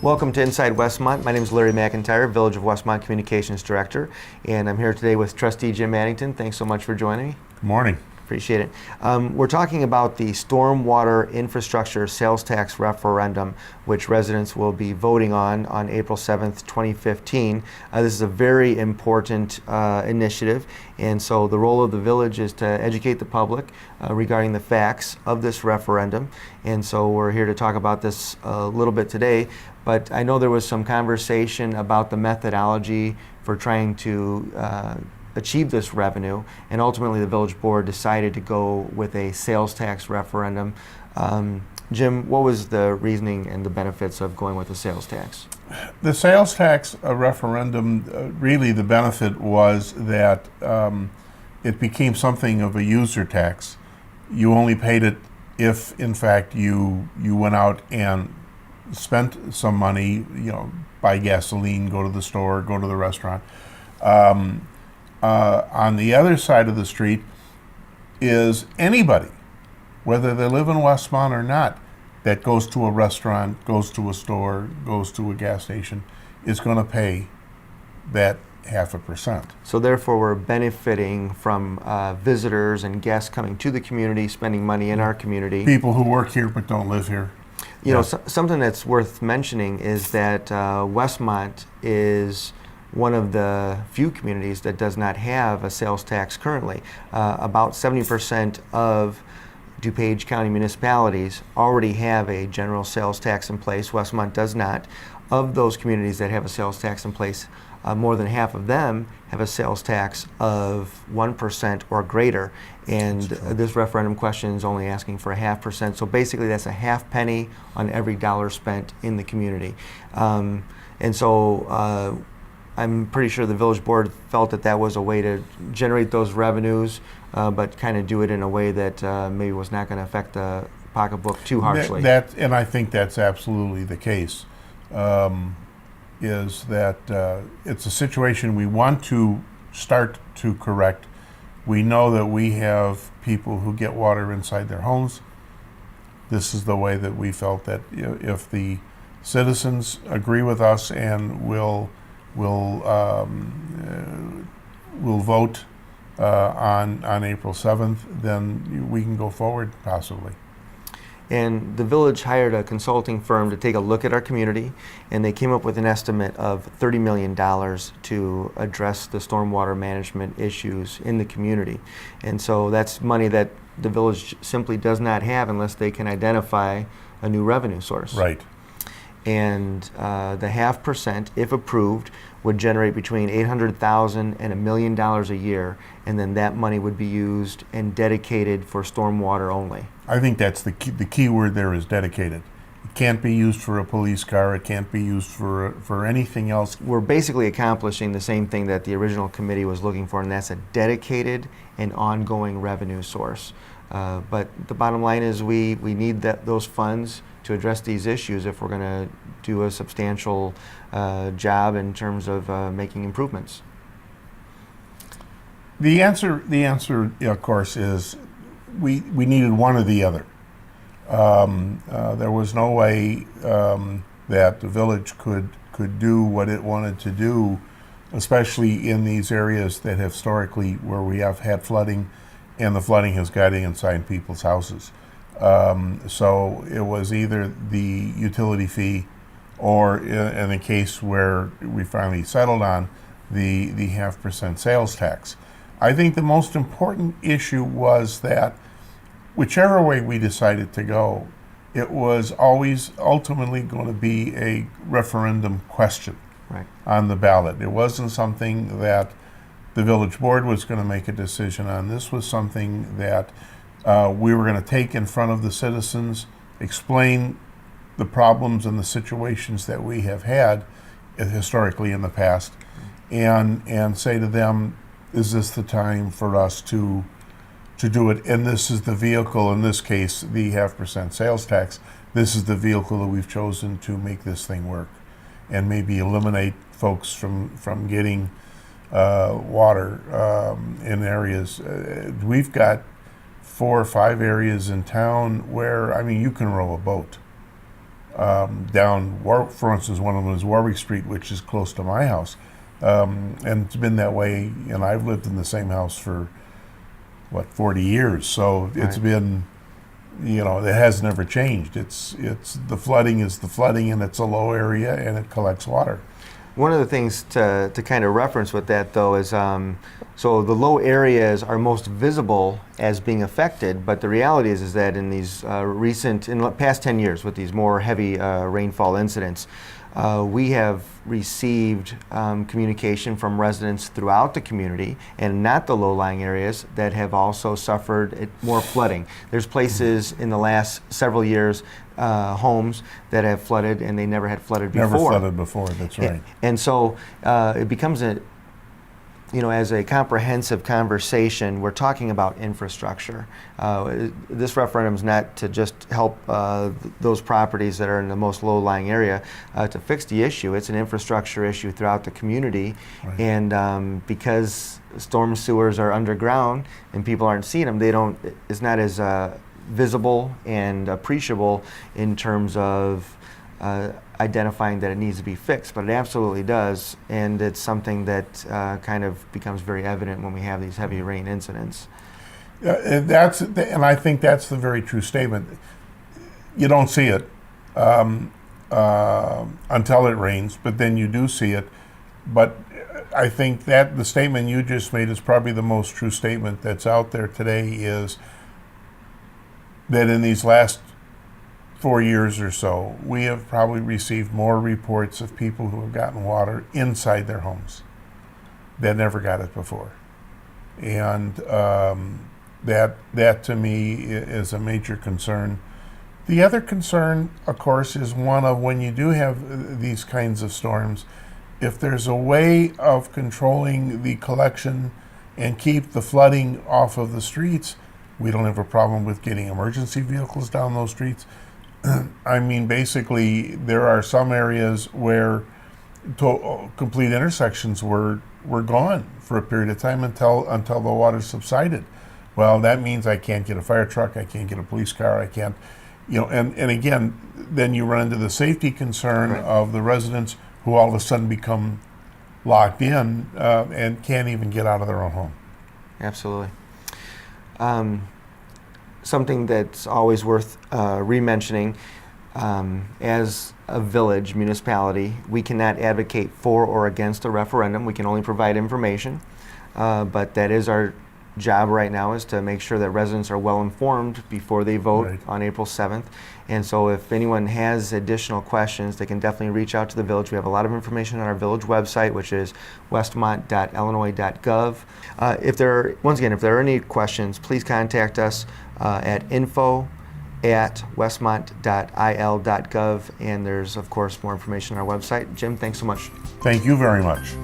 Welcome to Inside Westmont. My name is Larry McIntyre, Village of Westmont Communications Director, and I'm here today with Trustee Jim Addington. Thanks so much for joining me. Good morning. Appreciate it. We're talking about the Stormwater Infrastructure Sales Tax Referendum, which residents will be voting on April 7th, 2015. This is a very important initiative, and so the role of the village is to educate the public regarding the facts of this referendum. And so we're here to talk about this a little bit today, but I know there was some conversation about the methodology for trying to achieve this revenue, and ultimately the village board decided to go with a sales tax referendum. Jim, what was the reasoning and the benefits of going with a sales tax? The sales tax referendum, really the benefit was that it became something of a user tax. You only paid it if, in fact, you went out and spent some money, buy gasoline, go to the store, go to the restaurant. On the other side of the street is anybody, whether they live in Westmont or not, that goes to a restaurant, goes to a store, goes to a gas station, is going to pay that 0.5%. So therefore we're benefiting from visitors and guests coming to the community, spending money in our community. People who work here but don't live here. You know, something that's worth mentioning is that Westmont is one of the few communities that does not have a sales tax currently. About 70% of DuPage County municipalities already have a general sales tax in place. Westmont does not. Of those communities that have a sales tax in place, more than half of them have a sales tax of 1% or greater. And this referendum question is only asking for a 0.5%. So basically that's a half penny on every dollar spent in the community. And so I'm pretty sure the village board felt that that was a way to generate those revenues, but kind of do it in a way that maybe was not going to affect the pocketbook too harshly. And I think that's absolutely the case, is that it's a situation we want to start to correct. We know that we have people who get water inside their homes. This is the way that we felt that if the citizens agree with us and will vote on April 7th, then we can go forward possibly. And the village hired a consulting firm to take a look at our community, and they came up with an estimate of $30 million to address the stormwater management issues in the community. And so that's money that the village simply does not have unless they can identify a new revenue source. Right. And the 0.5%, if approved, would generate between $800,000 and $1 million a year, and then that money would be used and dedicated for stormwater only. I think that's the key word there is dedicated. It can't be used for a police car. It can't be used for anything else. We're basically accomplishing the same thing that the original committee was looking for, and that's a dedicated and ongoing revenue source. But the bottom line is we need those funds to address these issues if we're going to do a substantial job in terms of making improvements. The answer, of course, is we needed one or the other. There was no way that the village could do what it wanted to do, especially in these areas that historically where we have had flooding, and the flooding has got inside people's houses. So it was either the utility fee, or in the case where we finally settled on the 0.5% sales tax. I think the most important issue was that whichever way we decided to go, it was always ultimately going to be a referendum question on the ballot. It wasn't something that the village board was going to make a decision on. This was something that we were going to take in front of the citizens, explain the problems and the situations that we have had historically in the past, and say to them, is this the time for us to do it? And this is the vehicle, in this case, the 0.5% sales tax. This is the vehicle that we've chosen to make this thing work and maybe eliminate folks from getting water in areas. We've got 4 or 5 areas in town where, you can row a boat. down, for instance, one of them is Warwick Street, which is close to my house. And it's been that way, and I've lived in the same house for, 40 years. So it's been, it has never changed. It's the flooding is the flooding, and it's a low area, and it collects water. One of the things to kind of reference with that, though, is so the low areas are most visible as being affected, but the reality is that in these in the past 10 years, with these more heavy rainfall incidents, we have received communication from residents throughout the community, and not the low-lying areas, that have also suffered more flooding. There's places in the last several years, homes that have flooded, and they never had flooded before. Never flooded before, that's right. And so it becomes as a comprehensive conversation, we're talking about infrastructure. This referendum is not to just help those properties that are in the most low-lying area to fix the issue. It's an infrastructure issue throughout the community. Right. And because storm sewers are underground and people aren't seeing them, it's not as visible and appreciable in terms of identifying that it needs to be fixed, but it absolutely does, and it's something that kind of becomes very evident when we have these heavy rain incidents. And I think that's the very true statement. You don't see it until it rains, but then you do see it. But I think that the statement you just made is probably the most true statement that's out there today, is that in these last 4 years or so, we have probably received more reports of people who have gotten water inside their homes that never got it before. And that to me is a major concern. The other concern, of course, is one of when you do have these kinds of storms, if there's a way of controlling the collection and keep the flooding off of the streets, we don't have a problem with getting emergency vehicles down those streets. I mean, basically, there are some areas where complete intersections were gone for a period of time until the water subsided. Well, that means I can't get a fire truck, I can't get a police car, I can't, and again, then you run into the safety concern Right. of the residents who all of a sudden become locked in and can't even get out of their own home. Absolutely. Something that's always worth re-mentioning, as a village municipality, we cannot advocate for or against a referendum. We can only provide information, but that is our job right now, is to make sure that residents are well informed before they vote Right. on April 7th. And so if anyone has additional questions, they can definitely reach out to the village. We have a lot of information on our village website, which is westmont.illinois.gov. If there are any questions, please contact us at info@westmont.il.gov, and there's of course more information on our website. Jim, thanks so much. Thank you very much.